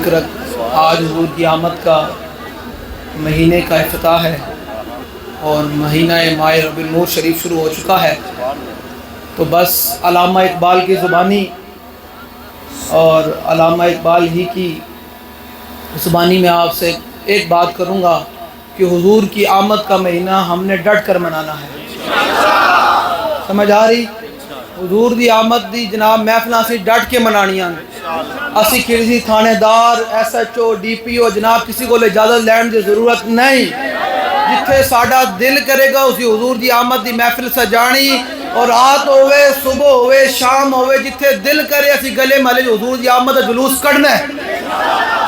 فکرت آج حضور کی آمد کا مہینے کا افتتاح ہے اور مہینہ ماہ ربیع النور شریف شروع ہو چکا ہے، تو بس علامہ اقبال کی زبانی اور علامہ اقبال ہی کی زبانی میں آپ سے ایک بات کروں گا کہ حضور کی آمد کا مہینہ ہم نے ڈٹ کر منانا ہے۔ سمجھ آ رہی؟ حضور دی آمد دی جناب محفلاں سے ڈٹ کے منانیاں، اسی کسی تھانے دار S H O D P O جناب کسی کو اجازت لین دی ضرورت نہیں، جتھے ساڈا دل کرے گا اسی حضور دی آمد دی محفل سجانی، اور رات ہوئے صبح ہوئے شام ہوئے جتھے دل کرے اسی گلے محلے حضور دی آمد دا جلوس کڑنا ہے۔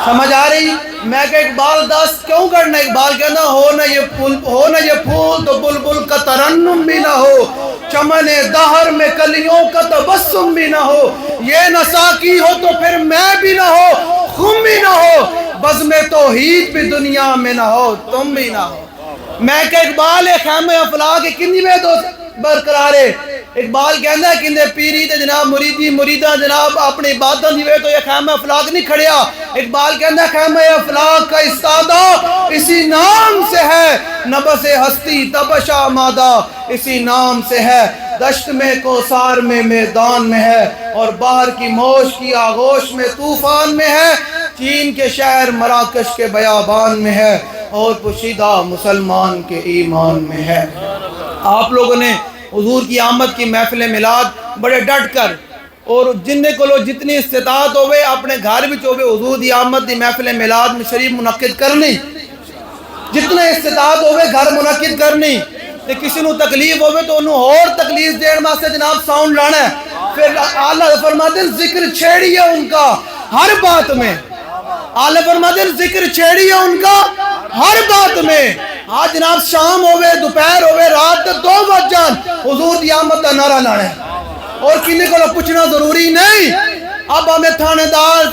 سمجھ آ رہی؟ میں کہ اقبال دس کیوں کرنا ہے؟ اقبال کہنا ہو نہ یہ پھول تو بلبل کا ترنم بھی نہ ہو، چمن دہر میں کلیوں کا تبسم بھی نہ ہو، یہ نہ ساقی ہو تو پھر میں بھی نہ ہو، خم بھی نہ ہو، بزم توحید بھی دنیا میں نہ ہو، تم بھی نہ ہو۔ میں کہ اقبال خیمہ افلاح کے کندی میں تو برقرارے اقبال کہنا ہے کندے پیری تے جناب مریدی مریدہ جناب اپنی عبادت دیوے تو یہ خیمہ افلاح نہیں کھڑیا۔ اقبال کہنا ہے خیمہ افلاح کا استادہ اسی نام سے ہے، نبض ہستی تبش آمادہ اسی نام سے ہے، دشت میں کوثار میں میدان میں ہے، اور باہر کی موج کی آغوش میں طوفان میں ہے، چین کے شہر مراکش کے بیابان میں ہے، اور پوشیدہ مسلمان کے ایمان میں ہے۔ آپ لوگوں نے حضور کی آمد کی محفل میلاد بڑے ڈٹ کر اور جن کو جتنی استطاعت ہوئے اپنے گھر بھی ہوئے حضور دی آمد دی محفل میلاد میں شریف منعقد کرنی، جتنے استطاعت ہوئے گھر منعقد کرنی، تے کسی نو تکلیف ہوئے تو انہوں اور تکلیف دین واسطے جناب ساؤنڈ لانا ہے۔ پھر آلہ فرماتے ہیں ذکر چھیڑی ہے ان کا ہر بات میں، آلہ فرماتے ہیں ذکر چھیڑی ہے ان کا ہر بات میں، آج جناب شام ہوئے دوپہر ہوئے رات 2 بج جان حضور دی آمد کا نعرہ لانا ہے، اور کسی کو پوچھنا ضروری نہیں۔ اب ہمیں تھانے دار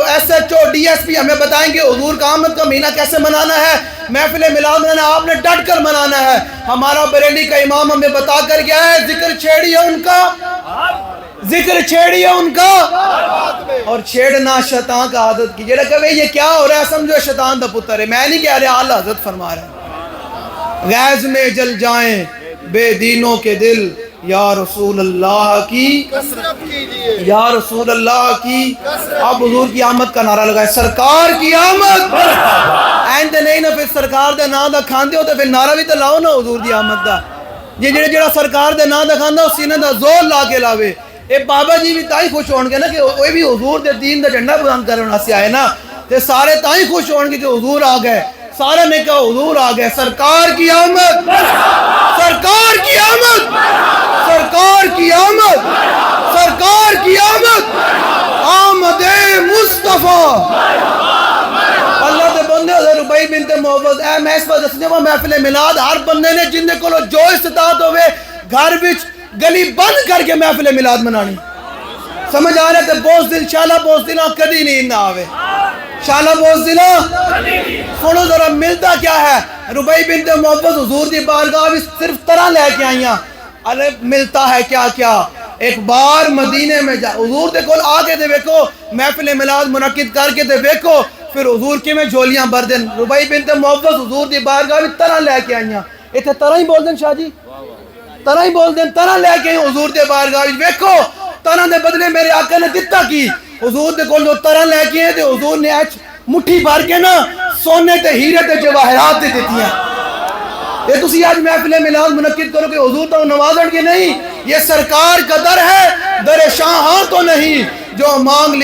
S H O D S P ہمیں بتائیں گے حضور کا آمد کا مہینہ کیسے منانا ہے، محفل میلاد منانا آپ نے ڈٹ کر منانا ہے۔ ہمارا بریلی کا امام ہمیں بتا کر گیا ہے ذکر چھیڑی ہے ان کا، ذکر چھیڑی ہے ان کا، اور چھیڑنا شیطان کا عادت کی۔ جڑا کہ یہ کیا ہو رہا ہے سمجھو شیطان دا پتر ہے، میں نہیں کہہ رہا، اعلیٰ حضرت فرما رہے ہیں غیظ میں جل جائیں بے دینوں کے دل، یا رسول اللہ کی کثرت کیجئے، یا رسول اللہ کی۔ اب حضور کی آمد کا نعرہ لگائے، سرکار کی آمد، اینڈ نہیں نا پھر سرکار دے نام دا کھاندے ہو تو پھر نعرہ بھی تو لاؤ نا حضور دی آمد دا۔ یہ جڑا سرکار دے نام دا کھاندہ ہو سینہ دا زور لا کے لاوے۔ اے بابا جی بھی تائی خوش ہون گے نا کہ وہ بھی حضور دے دین دا جھنڈا بلند کرنا سے آئے نا، تے سارے تائی خوش ہون گے کہ حضور آ گئے، سارے نے کہا حضور آ گئے۔ سرکار کی آمد، سرکار کی آمد، سرکار کی آمد، سرکار کی آمد، آمد مصطفیٰ۔ اللہ دے بندے حضرت ربیع بنت محفوظ اے میں اس وقت دسنے وہ محفل میلاد ہر بندے نے جن کو جو استطاعت ہوئے گھر وچ گلی بند کر کے محفل میلاد منانی۔ سمجھ آ رہے تھے بوزدل شالہ بوزدلہ کدی نہیں نہ آوے، شالہ بوزدلہ سنو ذرا ملتا کیا ہے۔ ربیع بنت محفوظ حضور دی بارگاہ بھی صرف طرح لے کے آئیاں، ارے ملتا ہے کیا کیا۔ ایک بار مدینے میں جا حضور دے کول آ کے دے ویکو محفل میلاد منعقد کر کے دے ویکو، پھر حضور کی میں جھولیاں بھر دیں۔ ربیع بنت محفوظ حضور دی بارگاہ بھی طرح لے کے آئیاں، اتنے طرح ہی بول دیں شاہ جی، طرح ہی بول دیں، طرح لے کے حضور دے بارگاہ ویکھو طرح دے بدلے میرے آقا نے دتا کی۔ حضور دے کول جو طرح لے کے ہیں تے حضور نے مٹھی بھر کے نا سونے تے ہیرے تے جواہرات تے دیتی ہیں۔ یہ تسی آج محفل میلاد منعقد کرو کہ حضور تو نوازن کے نہیں، یہ سرکار کا در ہے، در شاہاں تو نہیں، جو مانگ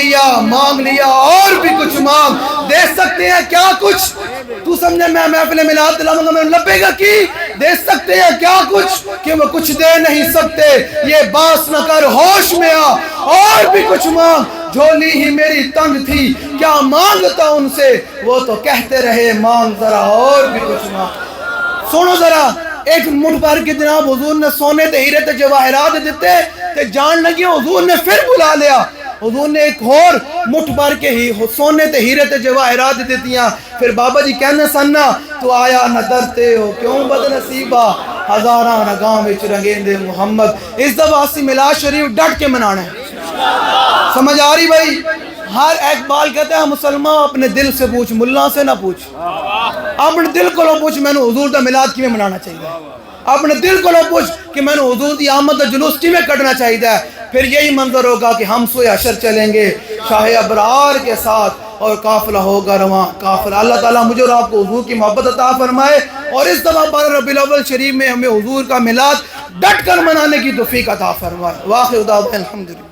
لیا اور بھی کچھ مانگ دے سکتے ہیں کیا کچھ۔ تو سمجھے میں محفل میلاد دلاؤں گا میں لپے گا کی دے سکتے ہیں کیا کچھ کہ وہ کچھ دے نہیں سکتے، یہ باس نہ کر ہوش میں آ اور بھی کچھ مانگ، جھولی ہی میری تنگ تھی کیا مانگتا ان سے، وہ تو کہتے رہے مانگ ذرا اور بھی کچھ مانگ۔ سنو ذرا ایک مٹھ بھر کے جناب حضور نے سونے تے ہیرے تے جواہرات دیتے تے جان لگی حضور نے پھر بلا لیا، حضور نے ایک اور مٹھ بھر کے ہی سونے تے ہیرے تے جواہرات دیتیاں۔ پھر بابا جی کہنے سننا تو آیا نہ ڈرتے ہو کیوں بد نصیبہ، ہزاراں رگاں وچ رنگیندے محمد۔ اس دفعہ اسی میلاد شریف ڈٹ کے منانا ہے، سمجھ آ رہی بھائی؟ ہر اقبال کہتا ہے مسلمان اپنے دل سے پوچھ، ملا سے نہ پوچھ. اپنے دل کو لو پوچھ میں نے حضور دا میلاد کی میں منانا چاہیے. اپنے دل کو لو پوچھ کہ میں نے حضور دی آمد دا جلوس کی میں کٹنا چاہیے. پھر یہی منظر ہوگا کہ ہم سوئے حشر چلیں گے شاہ ابرار کے ساتھ اور قافلہ ہوگا رواں قافلہ. اللہ تعالیٰ مجھے اور آپ کو حضور کی محبت عطا فرمائے اور اس دفعہ 12 ربیع الاول شریف میں ہمیں حضور کا میلاد ڈٹ کر منانے کی توفیق عطا فرمائے. واخر دعوانا الحمدللہ.